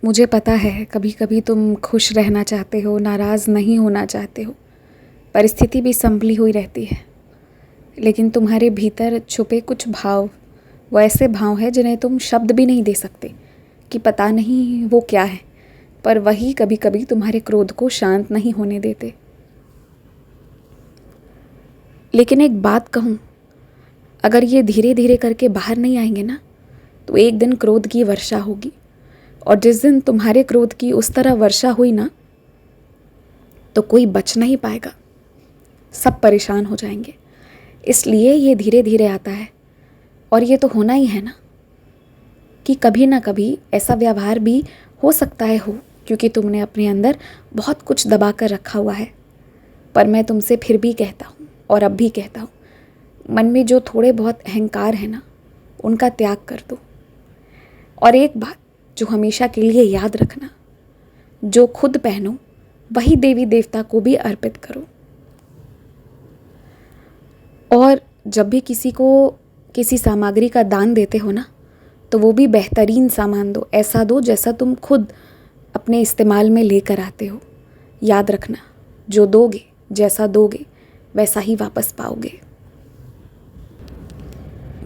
मुझे पता है कभी कभी तुम खुश रहना चाहते हो, नाराज़ नहीं होना चाहते हो। परिस्थिति भी संभली हुई रहती है, लेकिन तुम्हारे भीतर छुपे कुछ भाव, वो ऐसे भाव हैं जिन्हें तुम शब्द भी नहीं दे सकते कि पता नहीं वो क्या है, पर वही कभी कभी तुम्हारे क्रोध को शांत नहीं होने देते। लेकिन एक बात कहूँ, अगर ये धीरे धीरे करके बाहर नहीं आएंगे ना, तो एक दिन क्रोध की वर्षा होगी। और जिस दिन तुम्हारे क्रोध की उस तरह वर्षा हुई ना, तो कोई बच नहीं पाएगा, सब परेशान हो जाएंगे। इसलिए ये धीरे धीरे आता है, और ये तो होना ही है ना कि कभी ना कभी ऐसा व्यवहार भी हो सकता है हो, क्योंकि तुमने अपने अंदर बहुत कुछ दबा कर रखा हुआ है। पर मैं तुमसे फिर भी कहता हूँ, और अब भी कहता हूँ, मन में जो थोड़े बहुत अहंकार है ना, उनका त्याग कर दो। और एक बात जो हमेशा के लिए याद रखना, जो खुद पहनो वही देवी देवता को भी अर्पित करो। और जब भी किसी को किसी सामग्री का दान देते हो ना, तो वो भी बेहतरीन सामान दो, ऐसा दो जैसा तुम खुद अपने इस्तेमाल में लेकर आते हो। याद रखना, जो दोगे, जैसा दोगे, वैसा ही वापस पाओगे।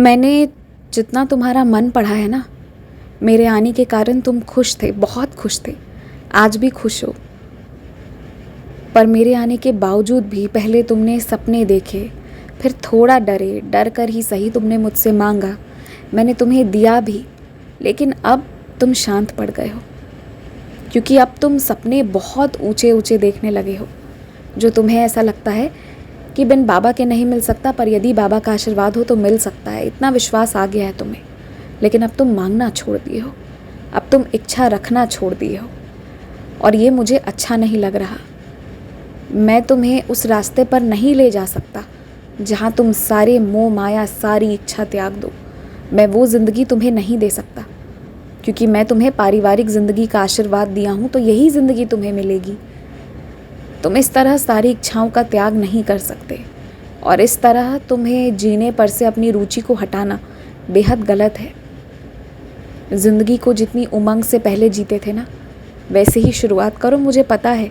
मैंने जितना तुम्हारा मन पढ़ा है ना, मेरे आने के कारण तुम खुश थे, बहुत खुश थे, आज भी खुश हो। पर मेरे आने के बावजूद भी पहले तुमने सपने देखे, फिर थोड़ा डरे, डर कर ही सही तुमने मुझसे मांगा, मैंने तुम्हें दिया भी। लेकिन अब तुम शांत पड़ गए हो, क्योंकि अब तुम सपने बहुत ऊंचे ऊंचे देखने लगे हो, जो तुम्हें ऐसा लगता है कि बिन बाबा के नहीं मिल सकता, पर यदि बाबा का आशीर्वाद हो तो मिल सकता है। इतना विश्वास आ गया है तुम्हें। लेकिन अब तुम मांगना छोड़ दिए हो, अब तुम इच्छा रखना छोड़ दिए हो, और ये मुझे अच्छा नहीं लग रहा। मैं तुम्हें उस रास्ते पर नहीं ले जा सकता जहाँ तुम सारे मोह माया, सारी इच्छा त्याग दो। मैं वो ज़िंदगी तुम्हें नहीं दे सकता, क्योंकि मैं तुम्हें पारिवारिक ज़िंदगी का आशीर्वाद दिया हूँ, तो यही ज़िंदगी तुम्हें मिलेगी। तुम इस तरह सारी इच्छाओं का त्याग नहीं कर सकते, और इस तरह तुम्हें जीने पर से अपनी रुचि को हटाना बेहद गलत है। ज़िंदगी को जितनी उमंग से पहले जीते थे ना, वैसे ही शुरुआत करो। मुझे पता है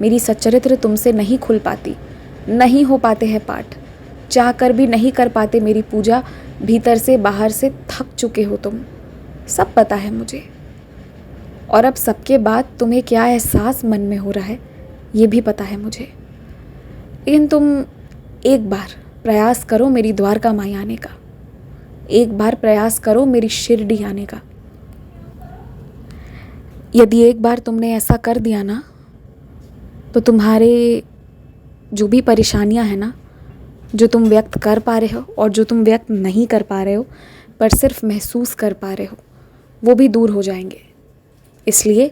मेरी सच्चरित्र तुमसे नहीं खुल पाती, नहीं हो पाते हैं पाठ, चाह कर भी नहीं कर पाते मेरी पूजा। भीतर से बाहर से थक चुके हो तुम, सब पता है मुझे। और अब सबके बाद तुम्हें क्या एहसास मन में हो रहा है, ये भी पता है मुझे। लेकिन तुम एक बार प्रयास करो मेरी द्वारका माई आने का, एक बार प्रयास करो मेरी शिरडी आने का। यदि एक बार तुमने ऐसा कर दिया ना, तो तुम्हारे जो भी परेशानियां हैं ना, जो तुम व्यक्त कर पा रहे हो और जो तुम व्यक्त नहीं कर पा रहे हो पर सिर्फ महसूस कर पा रहे हो, वो भी दूर हो जाएंगे। इसलिए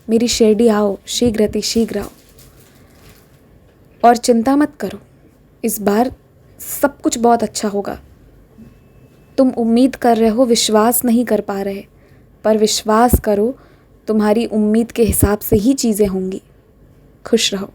मेरी शिरडी आओ, शीघ्र अतिशीघ्र आओ। और चिंता मत करो, इस बार सब कुछ बहुत अच्छा होगा। तुम उम्मीद कर रहे हो, विश्वास नहीं कर पा रहे, पर विश्वास करो, तुम्हारी उम्मीद के हिसाब से ही चीज़ें होंगी। खुश रहो।